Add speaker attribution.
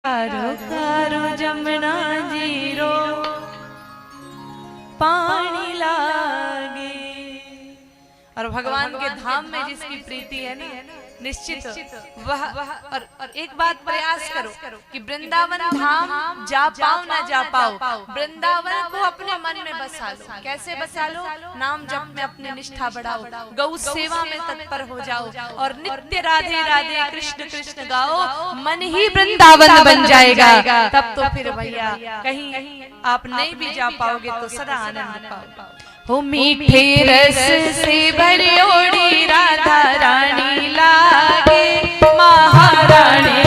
Speaker 1: कारो कारो जमुना जीरो पानी लागे। और भगवान के धाम में जिसकी प्रीति है ना, निश्चित वह और एक बात प्रयास करो कि वृंदावन धाम जा पाओ ना जा पाओ, वृंदावन को अपने मन में बसा लो। कैसे बसा लो? नाम जप में अपनी निष्ठा बढ़ाओ, गौ सेवा में तत्पर हो जाओ और नित्य राधे राधे कृष्ण कृष्ण गाओ, मन ही वृंदावन बन जाएगा। तब तो फिर भैया कहीं आप नहीं भी जा पाओगे तो सदा आनंद पाओगे। हो मीठे रस से भरी ओड़ी राधा रानी लागे, महारानी